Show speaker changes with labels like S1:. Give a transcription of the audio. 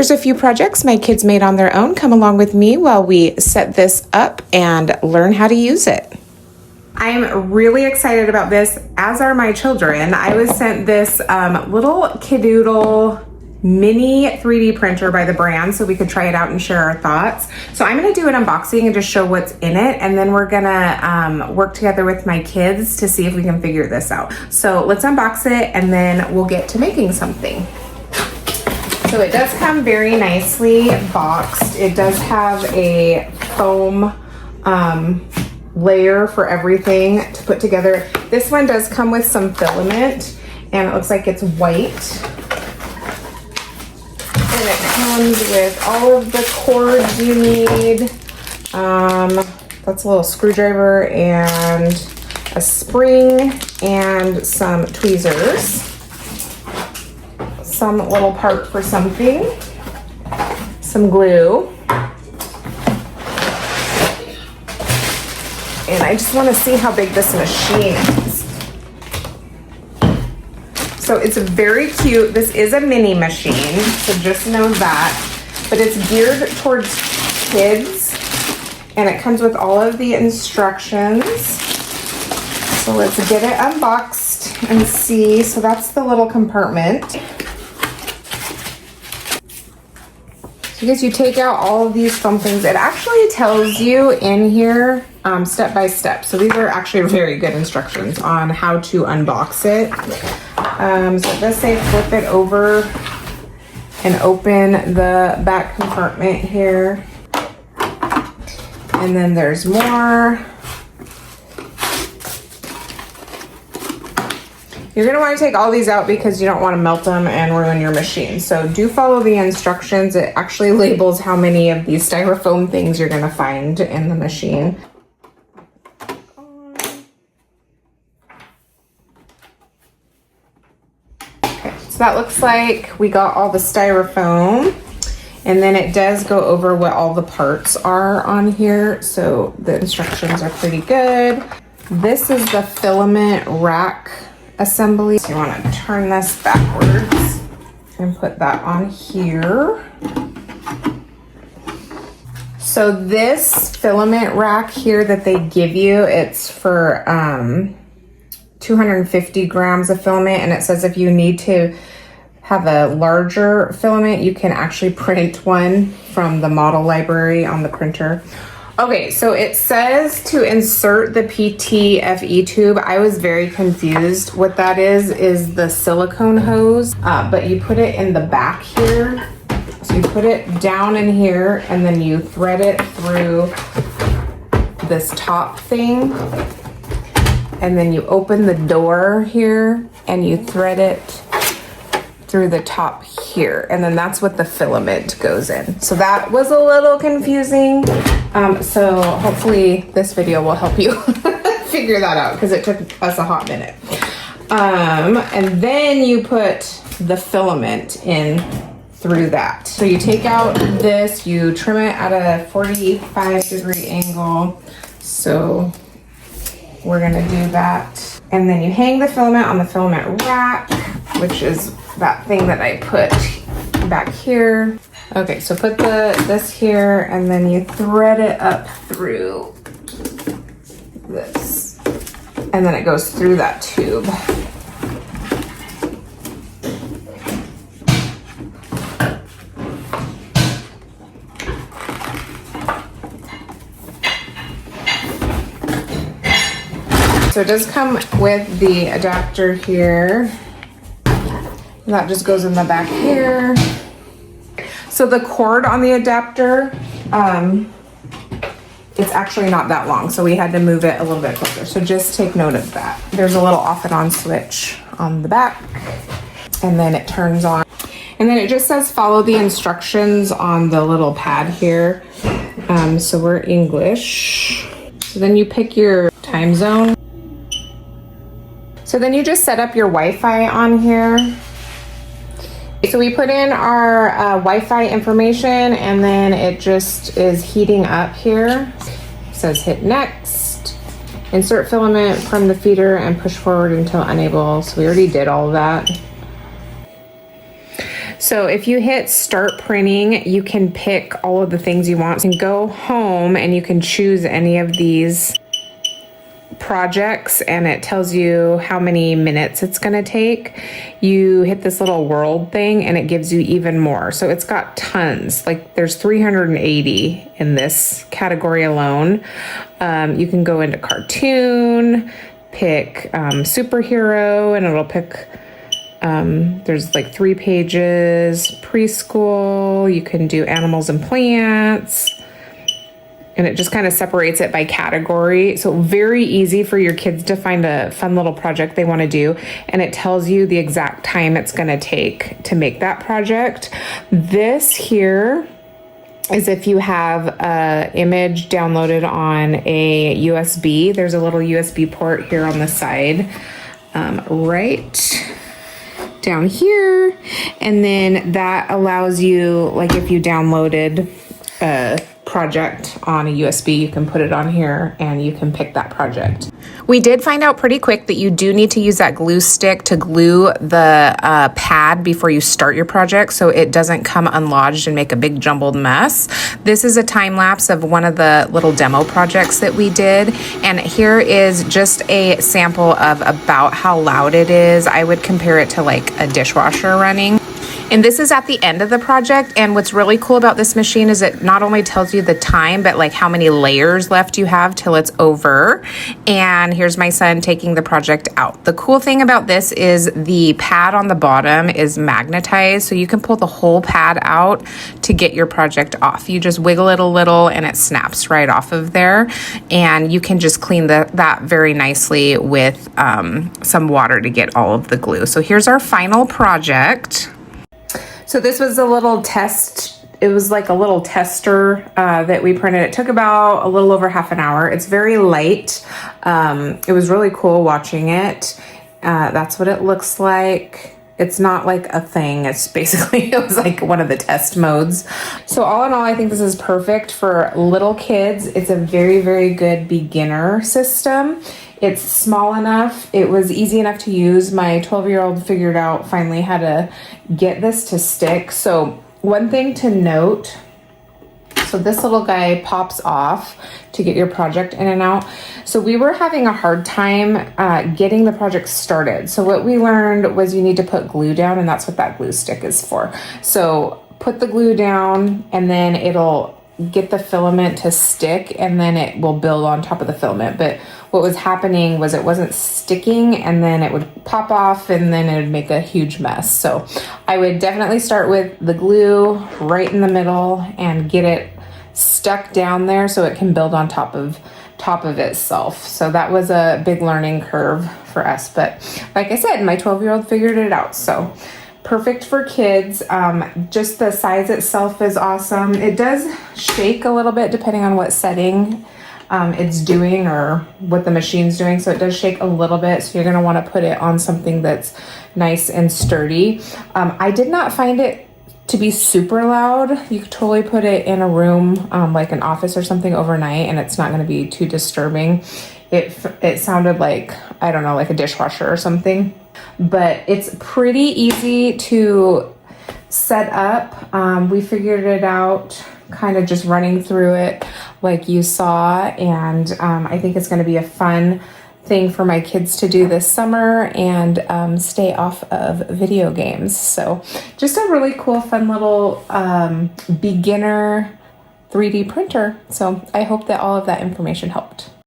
S1: Here's a few projects my kids made on their own. Come along with me while we set this up and learn how to use it. I am really excited about this, as are my children. I was sent this little Kidoodle mini 3D printer by the brand so we could try it out and share our thoughts. So I'm gonna do an unboxing and just show what's in it, and then we're gonna work together with my kids to see if we can figure this out. So let's unbox it and then we'll get to making something. So it does come very nicely boxed. It does have a foam layer for everything to put together. This one does come with some filament and it looks like it's white. And it comes with all of the cords you need. That's a little screwdriver and a spring and some tweezers. Some little part for something. Some glue. And I just want to see how big this machine is. So it's very cute. This is a mini machine, so just know that. But it's geared towards kids, and it comes with all of the instructions. So let's get it unboxed and see. So that's the little compartment. So I guess you take out all of these foam things. It actually tells you in here step by step. So these are actually very good instructions on how to unbox it. So it does say flip it over and open the back compartment here. And then there's more. You're gonna wanna take all these out because you don't wanna melt them and ruin your machine. So do follow the instructions. It actually labels how many of these styrofoam things you're gonna find in the machine. Okay, so that looks like we got all the styrofoam. And then it does go over what all the parts are on here. So the instructions are pretty good. This is the filament rack assembly. So you want to turn this backwards and put that on here. So this filament rack here that they give you, it's for 250 grams of filament, and it says if you need to have a larger filament, you can actually print one from the model library on the printer. Okay, so it says to insert the PTFE tube. I was very confused. What that is the silicone hose, but you put it in the back here. So you put it down in here and then you thread it through this top thing. And then you open the door here and you thread it through the top here, and then that's what the filament goes in. So that was a little confusing. So hopefully this video will help you figure that out because it took us a hot minute. And then you put the filament in through that. So you take out this, you trim it at a 45-degree angle. So we're gonna do that. And then you hang the filament on the filament rack, which is that thing that I put back here. Okay, so put this here and then you thread it up through this. And then it goes through that tube. So it does come with the adapter here. That just goes in the back here. So the cord on the adapter, it's actually not that long, so we had to move it a little bit closer. So just take note of that. There's a little off and on switch on the back, and then it turns on. And then it just says follow the instructions on the little pad here. So we're English. So then you pick your time zone. So then you just set up your Wi-Fi on here. So we put in our Wi-Fi information and then it just is heating up here. It says hit next, insert filament from the feeder and push forward until unable. So we already did all of that. So if you hit start printing, you can pick all of the things you want. You can go home and you can choose any of these projects and it tells you how many minutes it's going to take. You hit this little world thing and it gives you even more. So it's got tons, like there's 380 in this category alone. You can go into cartoon, pick superhero, and it'll pick there's like 3 pages, preschool. You can do animals and plants. And it just kind of separates it by category. So very easy for your kids to find a fun little project they want to do. And it tells you the exact time it's going to take to make that project. This here is if you have an image downloaded on a USB. There's a little USB port here on the side, right down here. And then that allows you, like if you downloaded a project on a USB, you can put it on here and you can pick that project. We did find out pretty quick that you do need to use that glue stick to glue the pad before you start your project so it doesn't come unlodged and make a big jumbled mess. This is a time lapse of one of the little demo projects that we did, and here is just a sample of about how loud it is. I would compare it to like a dishwasher running. And this is at the end of the project. And what's really cool about this machine is it not only tells you the time, but like how many layers left you have till it's over. And here's my son taking the project out. The cool thing about this is the pad on the bottom is magnetized. So you can pull the whole pad out to get your project off. You just wiggle it a little and it snaps right off of there. And you can just clean that very nicely with some water to get all of the glue. So here's our final project. So this was a little test. It was like a little tester that we printed. It took about a little over half an hour. It's very light. It was really cool watching it. That's what it looks like. It's not like a thing. It's basically, it was like one of the test modes. So all in all, I think this is perfect for little kids. It's a very, very good beginner system. It's small enough. It was easy enough to use. My 12-year-old figured out finally how to get this to stick. So one thing to note, so this little guy pops off to get your project in and out. So we were having a hard time getting the project started. So what we learned was you need to put glue down, and that's what that glue stick is for. So put the glue down and then it'll get the filament to stick and then it will build on top of the filament. But what was happening was it wasn't sticking and then it would pop off and then it would make a huge mess. So I would definitely start with the glue right in the middle and get it stuck down there so it can build on top of itself. So that was a big learning curve for us. But like I said, my 12-year-old figured it out. So perfect for kids. Just the size itself is awesome. It does shake a little bit depending on what setting it's doing or what the machine's doing. So it does shake a little bit. So you're going to want to put it on something that's nice and sturdy. I did not find it to be super loud. You could totally put it in a room, like an office or something overnight, and it's not going to be too disturbing. It sounded like, I don't know, like a dishwasher or something. But it's pretty easy to set up. We figured it out kind of just running through it like you saw, and I think it's going to be a fun thing for my kids to do this summer and stay off of video games. So just a really cool, fun little beginner 3D printer. So I hope that all of that information helped.